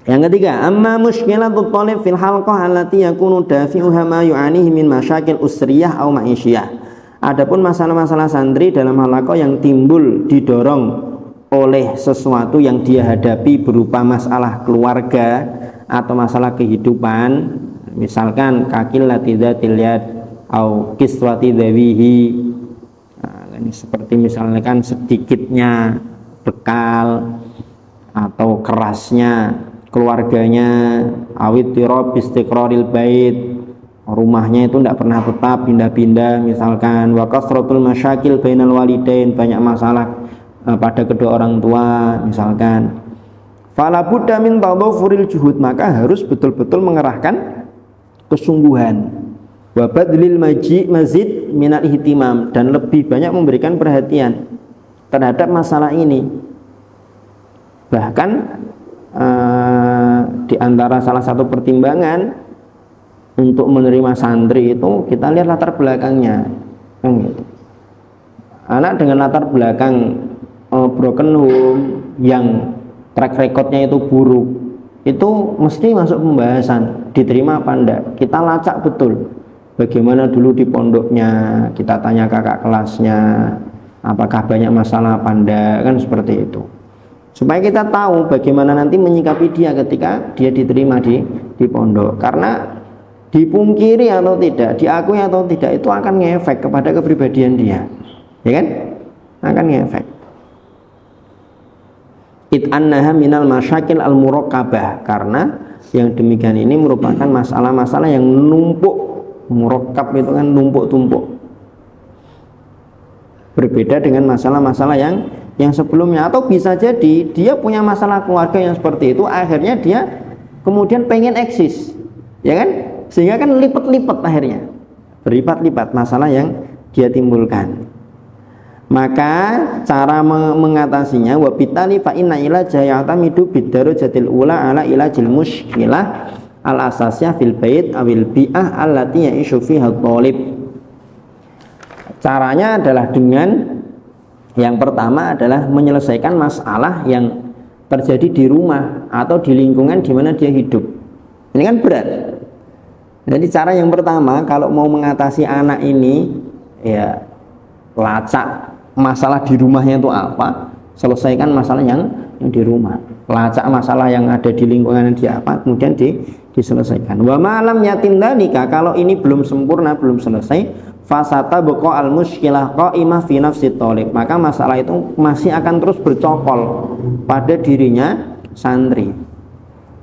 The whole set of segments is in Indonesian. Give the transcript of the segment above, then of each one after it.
Yang ketiga, amma mushkilatut thalib fil halqah allati yakunu dafi'uha ma yu'anihi min masyakil usriyah aw ma'isyah. Adapun masalah-masalah santri dalam halaqah yang timbul didorong oleh sesuatu yang dia hadapi berupa masalah keluarga atau masalah kehidupan, misalkan kakil latidatil yad au kiswati dawihi. Nah, ini seperti misalkan sedikitnya bekal atau kerasnya keluarganya, awit tirob istiqraril bait, rumahnya itu tidak pernah tetap, pindah-pindah, misalkan wa kasratul masyakil bainal walidain, banyak masalah pada kedua orang tua, misalkan fala budda min tadawfuril juhud, maka harus betul-betul mengerahkan kesungguhan, wa badlil mazid minal ihtimam, dan lebih banyak memberikan perhatian terhadap masalah ini. Bahkan di antara salah satu pertimbangan untuk menerima santri itu kita lihat latar belakangnya, kan gitu. Anak dengan latar belakang broken home yang track recordnya itu buruk, itu mesti masuk pembahasan, diterima apa enggak. Kita lacak betul bagaimana dulu di pondoknya, kita tanya kakak kelasnya apakah banyak masalah apa enggak, kan seperti itu, supaya kita tahu bagaimana nanti menyikapi dia ketika dia diterima di pondok. Karena dipungkiri atau tidak, diakui atau tidak, itu akan ngefek kepada kepribadian dia, ya kan? Akan ngefek. It'annaha minal masyakil al-murakkabah, karena yang demikian ini merupakan masalah-masalah yang numpuk. Murakkab itu kan numpuk-tumpuk, berbeda dengan masalah-masalah yang sebelumnya. Atau bisa jadi dia punya masalah keluarga yang seperti itu, akhirnya dia kemudian pengen eksis, ya kan, sehingga kan lipat-lipat, akhirnya berlipat-lipat masalah yang dia timbulkan. Maka cara mengatasinya wabitali fa inna ilaja ya'tamidu bidarajatil ula ala ilajil mushkilah al asasiyah fil bait awil bi'ah allati ya'ishu fiha thalib. Caranya adalah dengan yang pertama adalah menyelesaikan masalah yang terjadi di rumah atau di lingkungan di mana dia hidup. Ini kan berat. Jadi cara yang pertama kalau mau mengatasi anak ini, ya lacak masalah di rumahnya itu apa, selesaikan masalah yang di rumah. Lacak masalah yang ada di lingkungan dia apa, kemudian diselesaikan. Wa malam yatim dalika, kalau ini belum sempurna, belum selesai, fasata baqa al mushkilah qaimah fi nafsi thalib, maka masalah itu masih akan terus bercokol pada dirinya santri.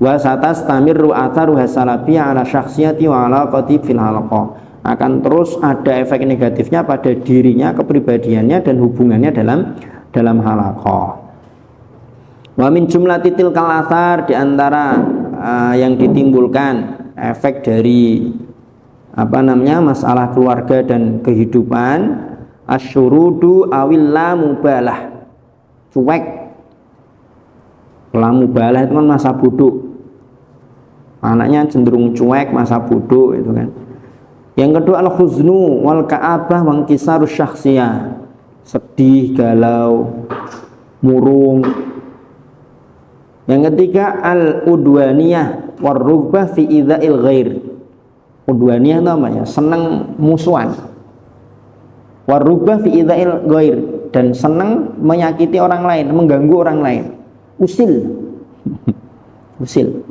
Wa satastamir atharu hasalabiyah ala syakhsiyati wa ala qatib fil halaqah, akan terus ada efek negatifnya pada dirinya, kepribadiannya, dan hubungannya dalam halaqah. Wa min jumlati tilkal athar, di antara yang ditimbulkan efek dari masalah keluarga dan kehidupan, asyurudu awil la mubalah, cuek. La mubalah itu kan masa bodoh, anaknya cenderung cuek, masa bodoh itu kan. Yang kedua al-khuznu wal ka'abah wa inkisaru syakhsiyah, sedih, galau, murung. Yang ketiga al-udwaniyah war-rughbah fi idza'il ghair. Udwaniyah itu apa ya? Senang musuhan. War-rughbah fi idza'il ghair, dan senang menyakiti orang lain, mengganggu orang lain. Usil. Usil.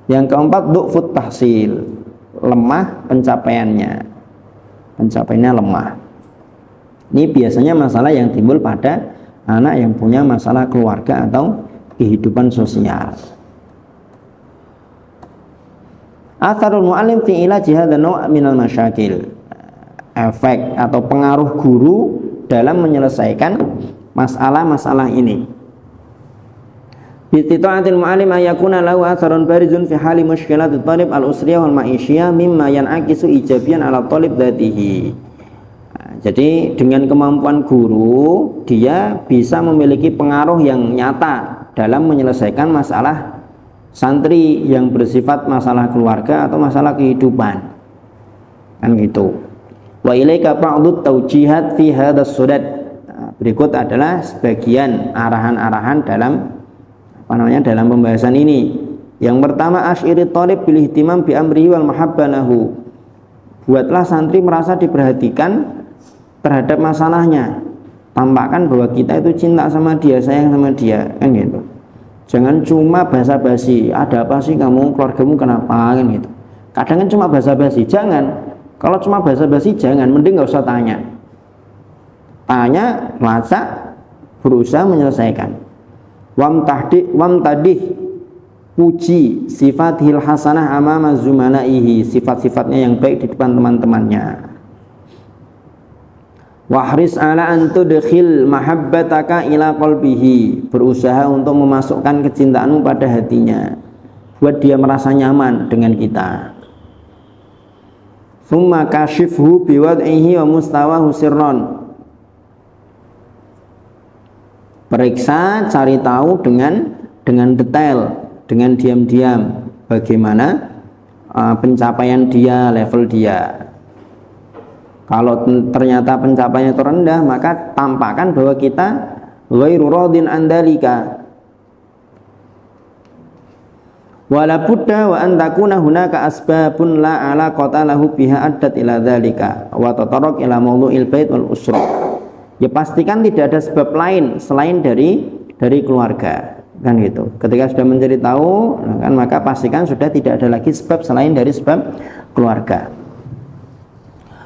Yang keempat du'fut tahsil, lemah pencapaiannya lemah. Ini biasanya masalah yang timbul pada anak yang punya masalah keluarga atau kehidupan sosial. Atharul mu'allim fi ilaji hadha naw' minal masyakil, efek atau pengaruh guru dalam menyelesaikan masalah-masalah ini. Bitita'atil mu'allim ayakuna lahu atharun barizun fi hali mushkilatit talib al-usriyah wal ma'isyiyah mimma yan'akisu ijabiyan ala talib dhatihi. Jadi dengan kemampuan guru, dia bisa memiliki pengaruh yang nyata dalam menyelesaikan masalah santri yang bersifat masalah keluarga atau masalah kehidupan, kan gitu. Wa ilaika ba'dut taujihat fi hadzal sudad. Berikut adalah sebagian arahan-arahan dalam pembahasan ini. Yang pertama, asyiri thalib bil ihtimam bi amrihi wal mahabbah lahu. Buatlah santri merasa diperhatikan terhadap masalahnya. Tampakkan bahwa kita itu cinta sama dia, sayang sama dia, kan gitu. Jangan cuma basa-basi, ada apa sih kamu, keluargamu kenapa, kan gitu. Kadang kan cuma basa-basi, jangan. Kalau cuma basa-basi jangan, mending nggak usah tanya. Tanya, lacak, berusaha menyelesaikan. Wamtadih, puji sifatil hasanah amama zumanaihi, sifat-sifatnya yang baik di depan teman-temannya. Wahris ala an tudkhil mahabbataka ila qalbihi, berusaha untuk memasukkan kecintaanmu pada hatinya, buat dia merasa nyaman dengan kita. Summa kashifhu biwad'ihi wa mustawahu sirron, periksa, cari tahu dengan detail, dengan diam-diam bagaimana pencapaian dia, level dia. Kalau ternyata pencapaiannya itu rendah, maka tampakkan bahwa kita ghairu radin andalika. Wala budda wa an takuna hunaka asbabun la alaqata lahu biha addat ila dzalika wa tatarraq ila mawdu'il bait wal usra. Ya pastikan tidak ada sebab lain selain dari keluarga, kan gitu. Ketika sudah mencari tahu, kan maka pastikan sudah tidak ada lagi sebab selain dari sebab keluarga.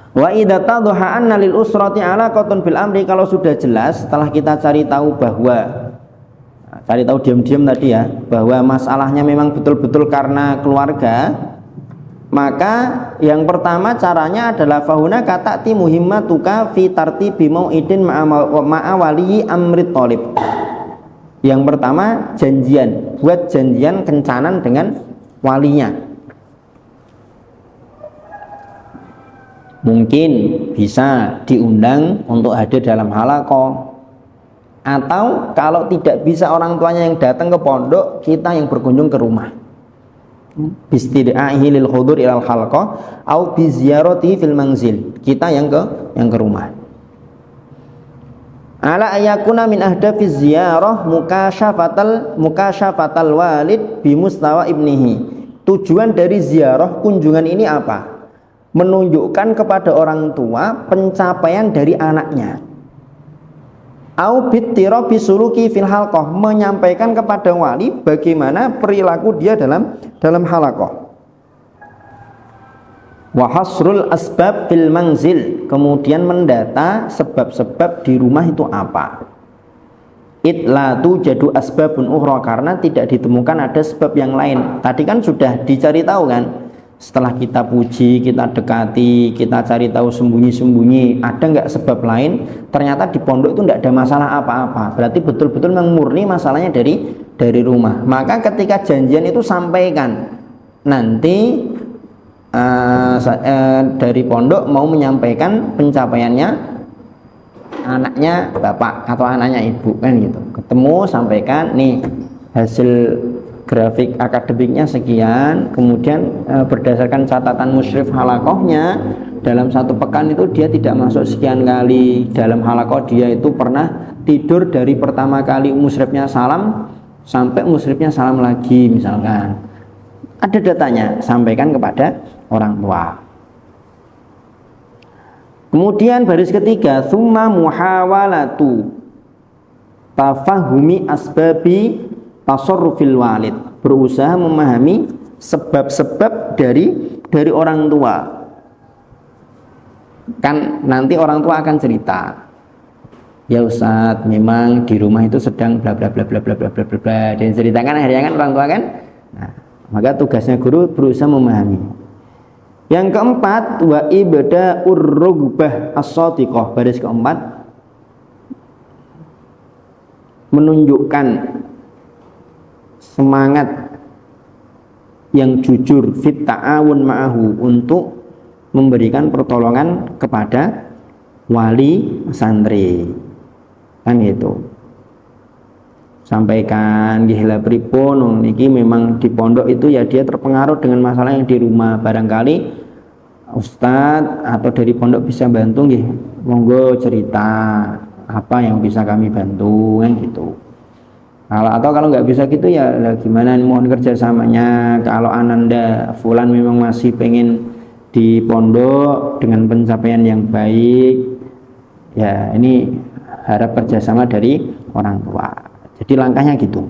Wa idza tadhaha anna lil usrati alaqatun bil amri, kalau sudah jelas setelah kita cari tahu diam-diam tadi ya, bahwa masalahnya memang betul-betul karena keluarga, maka yang pertama caranya adalah fahuna kata'ti muhimmatuka fi tartibi mau'idin ma'a wali amrit thalib. Yang pertama janjian, buat janjian kencanan dengan walinya. Mungkin bisa diundang untuk hadir dalam halaqah, atau kalau tidak bisa orang tuanya yang datang ke pondok, kita yang berkunjung ke rumah. Bistidaahi lil hudur ilal halaqah au bi ziyarati fil manzil, kita yang ke rumah. Ala ayakuna min ahdafiz ziyarah mukasyafatal walid bi mustawa ibnihi. Tujuan dari ziarah kunjungan ini apa? Menunjukkan kepada orang tua pencapaian dari anaknya. Au bittira bisuluki fil halqah, menyampaikan kepada wali bagaimana perilaku dia dalam halaqah. Wa hasrul asbab fil manzil, kemudian mendata sebab-sebab di rumah itu apa. Itlatu jadu asbabun ukhra, karena tidak ditemukan ada sebab yang lain. Tadi kan sudah dicari tahu kan. Setelah kita puji, kita dekati, kita cari tahu sembunyi-sembunyi, ada nggak sebab lain? Ternyata di pondok itu nggak ada masalah apa-apa. Berarti betul-betul murni masalahnya dari rumah. Maka ketika janjian itu sampaikan, nanti dari pondok mau menyampaikan pencapaiannya anaknya bapak atau anaknya ibu, kan gitu. Ketemu, sampaikan, nih hasil grafik akademiknya sekian, kemudian berdasarkan catatan musyrif halaqahnya dalam satu pekan itu dia tidak masuk sekian kali. Dalam halaqah dia itu pernah tidur dari pertama kali musyrifnya salam sampai musyrifnya salam lagi, misalkan. Ada datanya, sampaikan kepada orang tua. Kemudian baris ketiga, summa muhawalatu tafahumi asbabi tasarrufil walid, berusaha memahami sebab-sebab dari orang tua. Kan nanti orang tua akan cerita, ya Ustadz, memang di rumah itu sedang bla bla bla bla bla bla bla bla, dan ceritakan akhirnya kan orang tua kan. Nah, maka tugasnya guru berusaha memahami. Yang keempat, wa ibda'ur rugbah as-shadiqah, baris keempat, menunjukkan semangat yang jujur fit ta'awun ma'ahu, untuk memberikan pertolongan kepada wali santri, kan itu. Sampaikan gihla pripun niki memang di pondok itu ya dia terpengaruh dengan masalah yang di rumah, barangkali Ustadz atau dari pondok bisa bantu nggih, monggo cerita apa yang bisa kami bantu, kan gitu. Kalau nggak bisa gitu ya gimana, mohon kerjasamanya. Kalau ananda fulan memang masih pengen di pondok dengan pencapaian yang baik, ya ini harap kerjasama dari orang tua. Jadi langkahnya gitu.